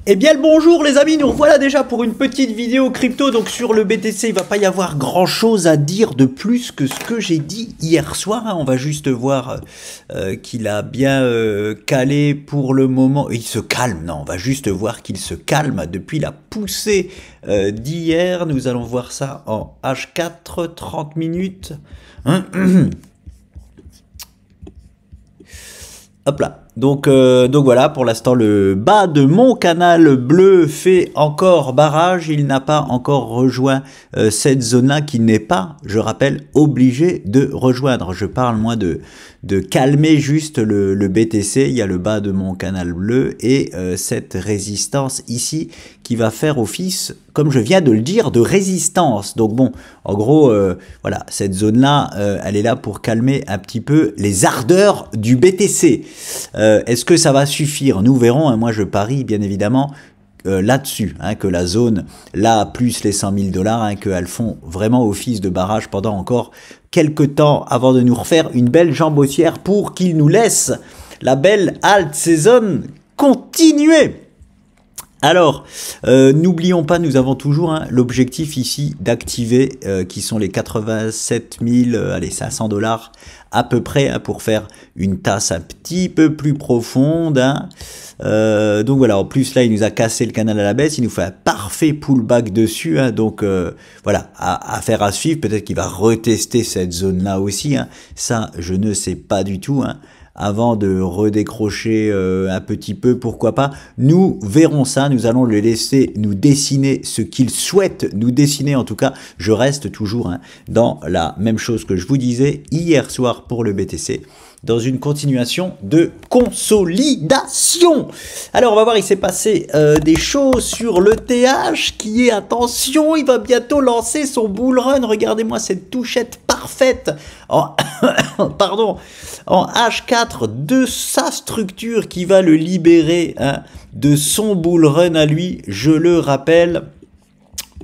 Eh bien le bonjour les amis, nous revoilà déjà pour une petite vidéo crypto. Donc sur le BTC, il va pas y avoir grand chose à dire de plus que ce que j'ai dit hier soir, hein. On va juste voir qu'il a bien calé pour le moment. Il se calme, non, on va juste voir qu'il se calme depuis la poussée d'hier. Nous allons voir ça en H4, 30 minutes. Hop là. Donc voilà, pour l'instant, le bas de mon canal bleu fait encore barrage. Il n'a pas encore rejoint cette zone-là qui n'est pas, je rappelle, obligé de rejoindre. Je parle, moi, de calmer juste le BTC. Il y a le bas de mon canal bleu et cette résistance ici qui va faire office, comme je viens de le dire, de résistance. Donc bon, en gros, voilà, cette zone-là, elle est là pour calmer un petit peu les ardeurs du BTC. Est-ce que ça va suffire? Nous verrons, hein. Moi je parie bien évidemment là-dessus, hein, que la zone, là plus les 100 000 $, hein, qu'elles font vraiment office de barrage pendant encore quelques temps avant de nous refaire une belle jambe haussière pour qu'ils nous laissent la belle alt saison continuer. Alors, n'oublions pas, nous avons toujours l'objectif ici d'activer, qui sont les 87 500 $, à peu près, hein, pour faire une tasse un petit peu plus profonde. Hein. Donc voilà, en plus là, il nous a cassé le canal à la baisse, il nous fait un parfait pullback dessus. Hein, donc voilà, affaire à suivre. Peut-être qu'il va retester cette zone-là aussi. Hein. Ça, je ne sais pas du tout. Hein. Avant de redécrocher un petit peu, pourquoi pas. Nous verrons ça, nous allons le laisser nous dessiner ce qu'il souhaite nous dessiner. En tout cas, je reste toujours dans la même chose que je vous disais hier soir pour le BTC, dans une continuation de consolidation. Alors, on va voir, il s'est passé des choses sur le TH qui est, attention, il va bientôt lancer son bull run. Regardez-moi cette touchette parfaite en, pardon, en H4 de sa structure qui va le libérer, hein, de son bull run à lui. Je le rappelle,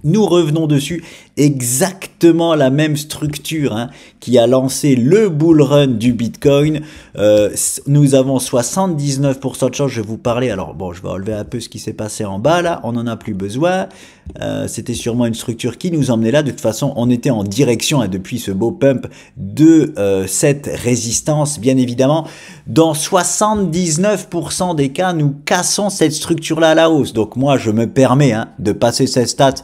nous revenons dessus, exactement la même structure, hein, qui a lancé le bull run du Bitcoin. Nous avons 79% de chance, je vais vous parler. Alors bon, je vais relever un peu ce qui s'est passé en bas là, on n'en a plus besoin. C'était sûrement une structure qui nous emmenait là. De toute façon, on était en direction, hein, depuis ce beau pump de cette résistance, bien évidemment. Dans 79% des cas, nous cassons cette structure-là à la hausse. Donc moi, je me permets, hein, de passer cette stat,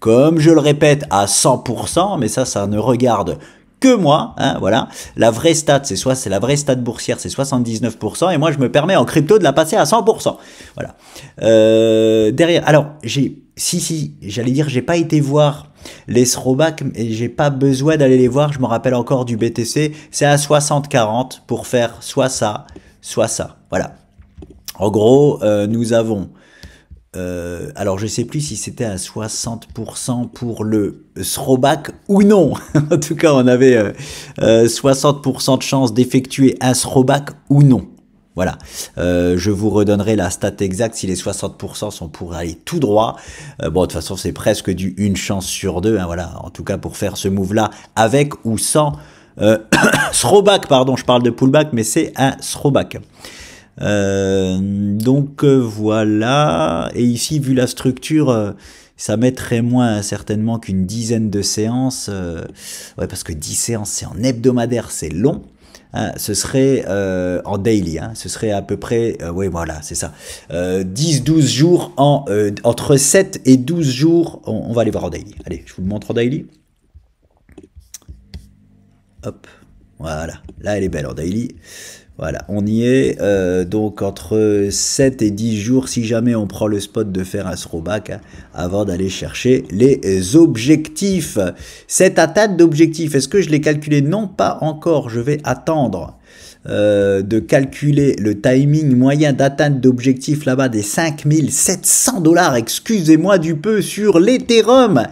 comme je le répète, à 100%, mais ça ne regarde que moi, hein, voilà. La vraie stat, c'est la vraie stat boursière, c'est 79%, et moi je me permets en crypto de la passer à 100%. Voilà. Derrière, alors j'allais dire, j'ai pas été voir les throwbacks, et j'ai pas besoin d'aller les voir. Je me rappelle encore du BTC, c'est à 60-40 pour faire soit ça, soit ça. Voilà. En gros, nous avons alors je sais plus si c'était à 60% pour le throwback ou non. En tout cas, on avait 60% de chance d'effectuer un throwback ou non. Voilà, je vous redonnerai la stat exacte si les 60% sont pour aller tout droit. Bon, de toute façon, c'est presque du une chance sur deux, hein, voilà. En tout cas, pour faire ce move-là, avec ou sans throwback, pardon, je parle de pullback, mais c'est un throwback. Donc voilà, et ici vu la structure, ça mettrait moins certainement qu'une dizaine de séances, ouais, parce que 10 séances c'est en hebdomadaire, c'est long, hein. Ce serait en daily, hein. Ce serait à peu près, ouais voilà, c'est ça, 10-12 jours, entre 7 et 12 jours, on va aller voir en daily. Allez, je vous le montre en daily. Hop, voilà, là elle est belle en daily. Voilà, on y est, donc entre 7 et 10 jours, si jamais on prend le spot de faire un throwback, hein, avant d'aller chercher les objectifs. Cette atteinte d'objectifs, est-ce que je l'ai calculé? Non, pas encore, je vais attendre de calculer le timing moyen d'atteinte d'objectifs là-bas des 5700 $, excusez-moi du peu, sur l'Ethereum.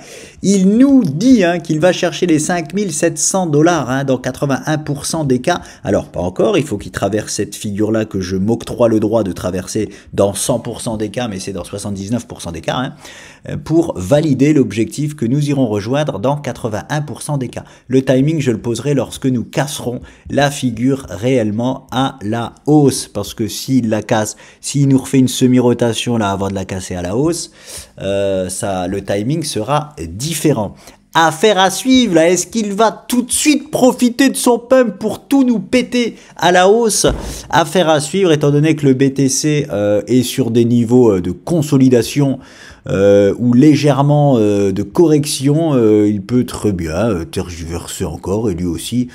Il nous dit qu'il va chercher les 5700 $, dans 81% des cas. Alors, pas encore, il faut qu'il traverse cette figure-là que je m'octroie le droit de traverser dans 100% des cas, mais c'est dans 79% des cas, pour valider l'objectif que nous irons rejoindre dans 81% des cas. Le timing, je le poserai lorsque nous casserons la figure réellement à la hausse, parce que s'il la casse, s'il nous refait une semi-rotation là avant de la casser à la hausse, le timing sera différent. Affaire à suivre là, est-ce qu'il va tout de suite profiter de son pump pour tout nous péter à la hausse? Affaire à suivre, étant donné que le BTC est sur des niveaux de consolidation ou légèrement de correction, il peut très bien tergiverser encore et lui aussi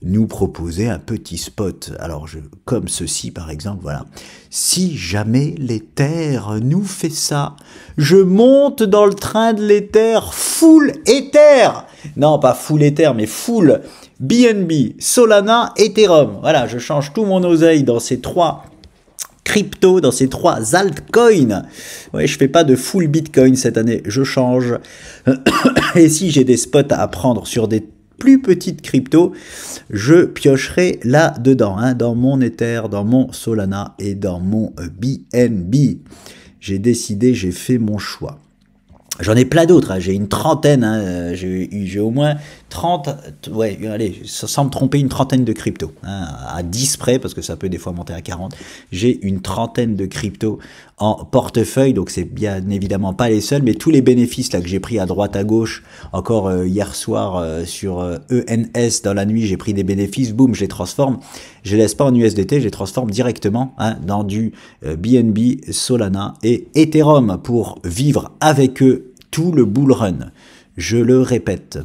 nous proposer un petit spot. Alors, comme ceci par exemple, voilà. Si jamais l'Ether nous fait ça, je monte dans le train de l'Ether, full Ether. Non, pas full Ether, mais full BNB, Solana, Ethereum. Voilà, je change tout mon oseille dans ces trois crypto, dans ces trois altcoins. Ouais, je fais pas de full Bitcoin cette année, je change. Et si j'ai des spots à prendre sur des plus petites cryptos, je piocherai là-dedans, dans mon Ether, dans mon Solana et dans mon BNB. J'ai décidé, j'ai fait mon choix. J'en ai plein d'autres, j'ai une trentaine, j'ai au moins 30, ouais, allez, sans me tromper, une trentaine de cryptos, à 10 près, parce que ça peut des fois monter à 40. J'ai une trentaine de cryptos en portefeuille, donc c'est bien évidemment pas les seuls, mais tous les bénéfices là que j'ai pris à droite à gauche, encore hier soir sur ENS dans la nuit, j'ai pris des bénéfices, boum, je les transforme, je les laisse pas en USDT, je les transforme directement dans du BNB, Solana et Ethereum pour vivre avec eux tout le bull run. Je le répète.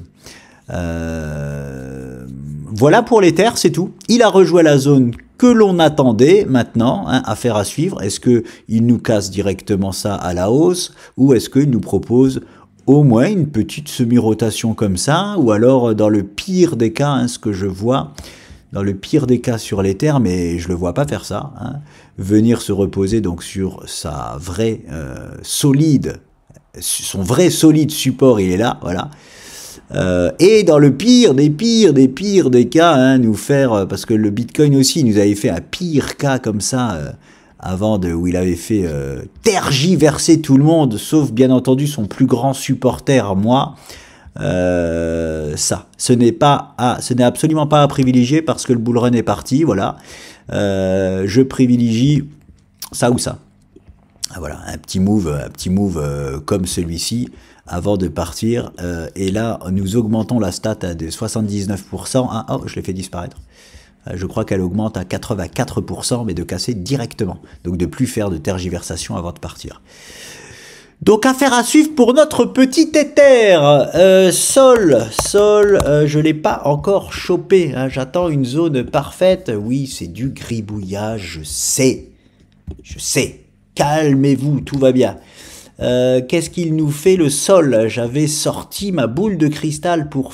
Voilà pour l'Ether, c'est tout. Il a rejoint la zone que l'on attendait maintenant, affaire à suivre. Est-ce qu'il nous casse directement ça à la hausse ou est-ce qu'il nous propose au moins une petite semi-rotation comme ça, ou alors dans le pire des cas, ce que je vois, dans le pire des cas sur l'Ether, mais je le vois pas faire ça, venir se reposer donc sur sa vraie son vrai solide support, il est là, voilà. Et dans le pire des cas, nous faire, parce que le Bitcoin aussi, il nous avait fait un pire cas comme ça, où il avait fait tergiverser tout le monde, sauf bien entendu son plus grand supporter, moi. Ce n'est absolument pas à privilégier parce que le bull run est parti, voilà. Je privilégie ça ou ça. Voilà, un petit move comme celui-ci avant de partir. Et là, nous augmentons la stat à de 79%. Oh, je l'ai fait disparaître. Je crois qu'elle augmente à 84%, mais de casser directement. Donc de plus faire de tergiversation avant de partir. Donc affaire à suivre pour notre petit Ether. Sol, je l'ai pas encore chopé. J'attends une zone parfaite. Oui, c'est du gribouillage, je sais. Calmez-vous, tout va bien. Qu'est-ce qu'il nous fait le sol? J'avais sorti ma boule de cristal pour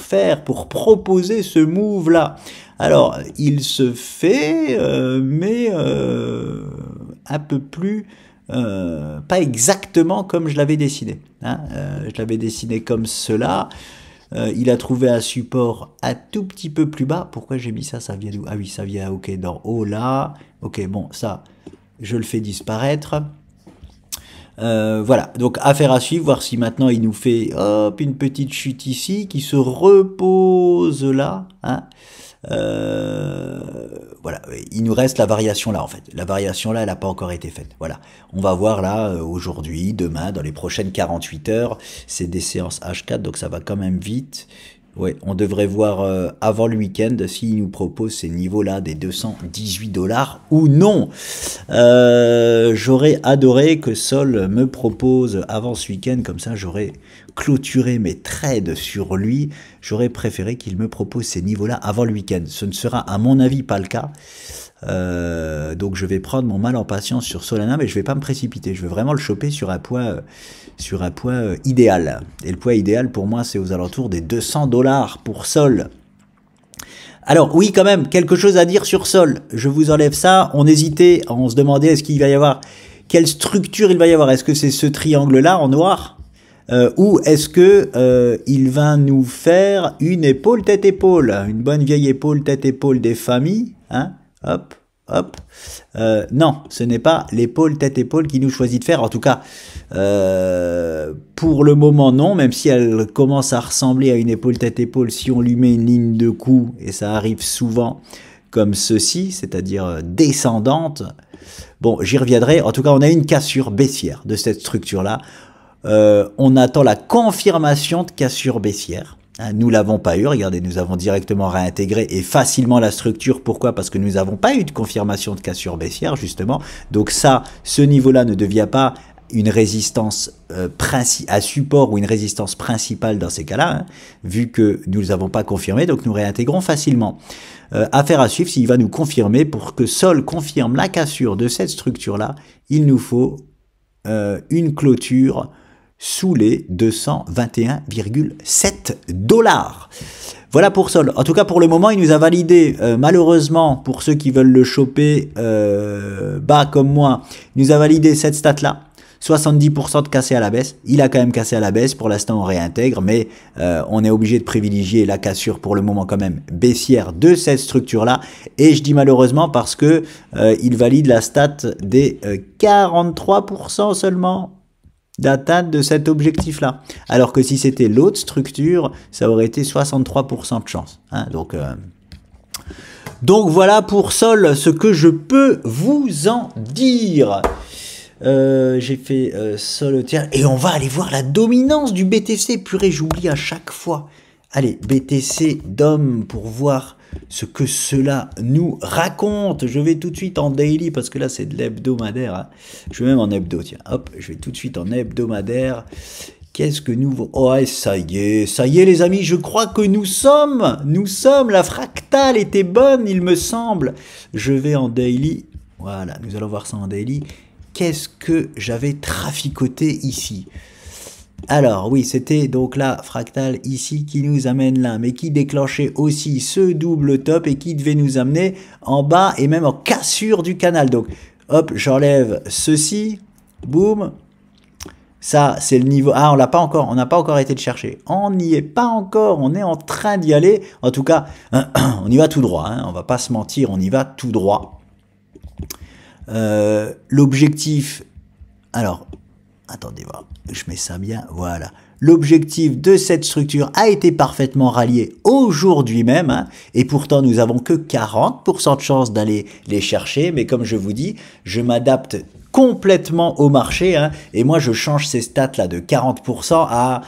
proposer ce move là. Alors, il se fait, mais un peu plus, pas exactement comme je l'avais dessiné. Je l'avais dessiné comme cela. Il a trouvé un support un tout petit peu plus bas. Pourquoi j'ai mis ça? Ça vient d'où? Ah oui, ça vient, ok, d'en haut là. Ok, bon, ça, je le fais disparaître. Voilà, donc affaire à suivre, voir si maintenant il nous fait hop une petite chute ici qui se repose là. Voilà, il nous reste la variation là en fait. La variation là, elle n'a pas encore été faite. Voilà, on va voir là aujourd'hui, demain, dans les prochaines 48 heures. C'est des séances H4, donc ça va quand même vite. Ouais, on devrait voir avant le week-end s'il nous propose ces niveaux-là des 218 $ ou non. J'aurais adoré que Sol me propose avant ce week-end, comme ça j'aurais clôturé mes trades sur lui. J'aurais préféré qu'il me propose ces niveaux-là avant le week-end. Ce ne sera à mon avis pas le cas. Donc je vais prendre mon mal en patience sur Solana, mais je vais pas me précipiter. Je veux vraiment le choper sur un point idéal. Et le point idéal pour moi, c'est aux alentours des 200 $ pour Sol. Alors oui, quand même, quelque chose à dire sur Sol. Je vous enlève ça. On hésitait, on se demandait est-ce qu'il va y avoir, quelle structure il va y avoir. Est-ce que c'est ce triangle-là en noir? ou est-ce que il va nous faire une épaule tête-épaule, une bonne vieille épaule tête-épaule des familles, hein? Hop, hop. Non, ce n'est pas l'épaule tête-épaule qui nous choisit de faire. En tout cas, pour le moment non, même si elle commence à ressembler à une épaule tête-épaule si on lui met une ligne de cou, et ça arrive souvent comme ceci, c'est-à-dire descendante. Bon, j'y reviendrai. En tout cas, on a une cassure baissière de cette structure-là. On attend la confirmation de cassure baissière. Hein, nous l'avons pas eu. Regardez, nous avons directement réintégré et facilement la structure. Pourquoi? Parce que nous n'avons pas eu de confirmation de cassure baissière, justement. Donc ça, ce niveau-là ne devient pas une résistance à support ou une résistance principale dans ces cas-là, hein, vu que nous ne l'avons pas confirmé. Donc nous réintégrons facilement. Affaire à suivre, s'il va nous confirmer. Pour que Sol confirme la cassure de cette structure-là, il nous faut une clôture sous les 221,7 $. Voilà pour Sol. En tout cas, pour le moment, il nous a validé, malheureusement, pour ceux qui veulent le choper bas comme moi, il nous a validé cette stat-là. 70% de cassé à la baisse. Il a quand même cassé à la baisse. Pour l'instant, on réintègre, mais on est obligé de privilégier la cassure pour le moment quand même baissière de cette structure-là. Et je dis malheureusement parce que il valide la stat des 43% seulement d'atteinte de cet objectif-là. Alors que si c'était l'autre structure, ça aurait été 63% de chance. Hein, donc voilà pour Sol ce que je peux vous en dire. J'ai fait Sol, tiens, et on va aller voir la dominance du BTC. Purée, j'oublie à chaque fois. Allez, BTC DOM pour voir ce que cela nous raconte. Je vais tout de suite en daily parce que là c'est de l'hebdomadaire. Hein. Je vais même en hebdo, tiens. Hop, je vais tout de suite en hebdomadaire. Qu'est-ce que nous... Oh, ça y est les amis, je crois que nous sommes, la fractale était bonne, il me semble. Je vais en daily. Voilà, nous allons voir ça en daily. Qu'est-ce que j'avais traficoté ici? Alors oui, c'était donc la fractale ici qui nous amène là, mais qui déclenchait aussi ce double top et qui devait nous amener en bas et même en cassure du canal. Donc hop, j'enlève ceci, boum. Ça, c'est le niveau... Ah, on n'a pas encore été le chercher. On n'y est pas encore, on est en train d'y aller. En tout cas, on y va tout droit, hein. On va pas se mentir, on y va tout droit. L'objectif... Alors... Attendez, voilà, je mets ça bien, voilà. L'objectif de cette structure a été parfaitement rallié aujourd'hui même, hein, et pourtant nous avons que 40% de chance d'aller les chercher, mais comme je vous dis, je m'adapte complètement au marché, hein, et moi je change ces stats-là de 40% à...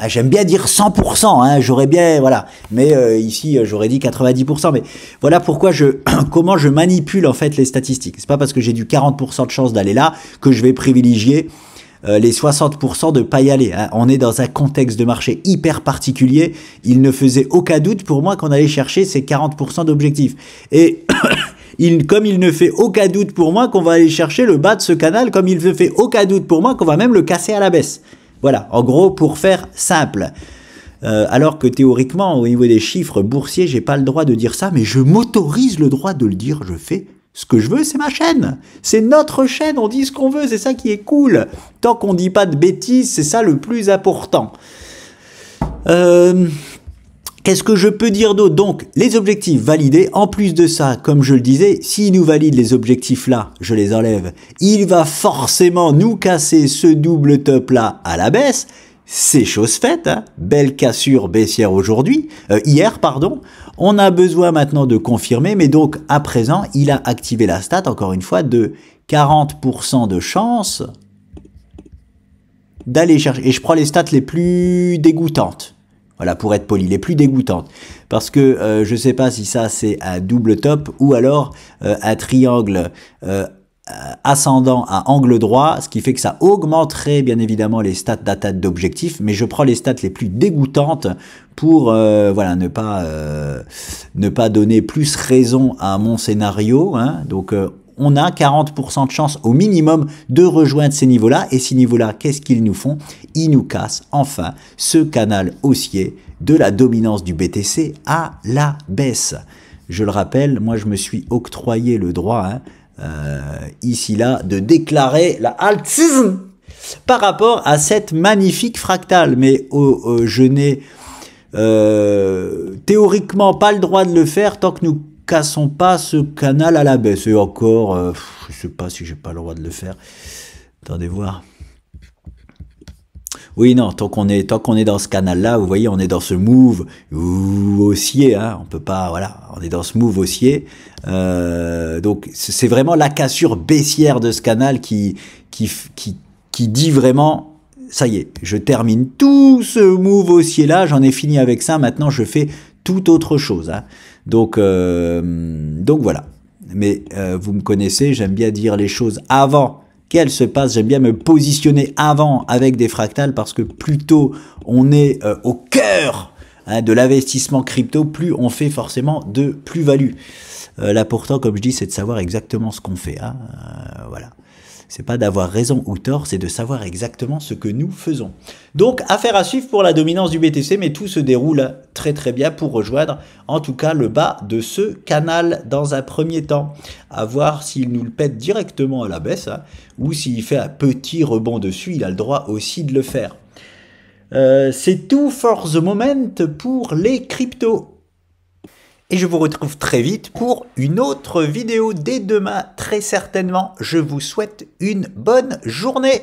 J'aime bien dire 100%, hein, j'aurais bien, voilà, mais ici j'aurais dit 90%, mais voilà pourquoi comment je manipule en fait les statistiques. C'est pas parce que j'ai du 40% de chance d'aller là que je vais privilégier les 60% de pas y aller. Hein. On est dans un contexte de marché hyper particulier, il ne faisait aucun doute pour moi qu'on allait chercher ces 40% d'objectifs. Et comme il ne fait aucun doute pour moi qu'on va aller chercher le bas de ce canal, comme il ne fait aucun doute pour moi qu'on va même le casser à la baisse. Voilà, en gros, pour faire simple. Alors que théoriquement, au niveau des chiffres boursiers, j'ai pas le droit de dire ça, mais je m'autorise le droit de le dire. Je fais ce que je veux, c'est ma chaîne. C'est notre chaîne, on dit ce qu'on veut, c'est ça qui est cool. Tant qu'on dit pas de bêtises, c'est ça le plus important. Qu'est-ce que je peux dire d'autre? Donc, les objectifs validés. En plus de ça, comme je le disais, s'il nous valide les objectifs là, je les enlève, il va forcément nous casser ce double top là à la baisse. C'est chose faite, hein. Belle cassure baissière aujourd'hui, hier, pardon. On a besoin maintenant de confirmer, mais donc à présent, il a activé la stat, encore une fois, de 40% de chance d'aller chercher. Et je prends les stats les plus dégoûtantes. Voilà, pour être poli, les plus dégoûtantes. Parce que je ne sais pas si ça c'est un double top ou alors un triangle ascendant à angle droit, ce qui fait que ça augmenterait bien évidemment les stats d'atteinte d'objectifs, mais je prends les stats les plus dégoûtantes pour voilà, ne pas donner plus raison à mon scénario. Hein. Donc on a 40% de chance au minimum de rejoindre ces niveaux-là. Et ces niveaux-là, qu'est-ce qu'ils nous font? Ils nous cassent enfin ce canal haussier de la dominance du BTC à la baisse. Je le rappelle, moi je me suis octroyé le droit, hein, ici là, de déclarer la alt season par rapport à cette magnifique fractale. Mais je n'ai théoriquement pas le droit de le faire tant que nous cassons pas ce canal à la baisse. Et encore, je sais pas si j'ai pas le droit de le faire. Attendez voir. Oui, non, tant qu'on est dans ce canal-là, vous voyez, on est dans ce move haussier, hein, on peut pas, voilà, on est dans ce move haussier. Donc, c'est vraiment la cassure baissière de ce canal qui dit vraiment, ça y est, je termine tout ce move haussier-là, j'en ai fini avec ça, maintenant je fais tout autre chose. Hein. Donc voilà. Mais vous me connaissez, j'aime bien dire les choses avant qu'elle se passe, j'aime bien me positionner avant avec des fractales parce que plus tôt on est au cœur de l'investissement crypto, plus on fait forcément de plus-value. Là pourtant, comme je dis, c'est de savoir exactement ce qu'on fait. Hein. Voilà. C'est pas d'avoir raison ou tort, c'est de savoir exactement ce que nous faisons. Donc, affaire à suivre pour la dominance du BTC, mais tout se déroule très très bien pour rejoindre, en tout cas, le bas de ce canal dans un premier temps. À voir s'il nous le pète directement à la baisse, hein, ou s'il fait un petit rebond dessus, il a le droit aussi de le faire. C'est tout for the moment pour les cryptos. Et je vous retrouve très vite pour une autre vidéo dès demain, très certainement. Je vous souhaite une bonne journée.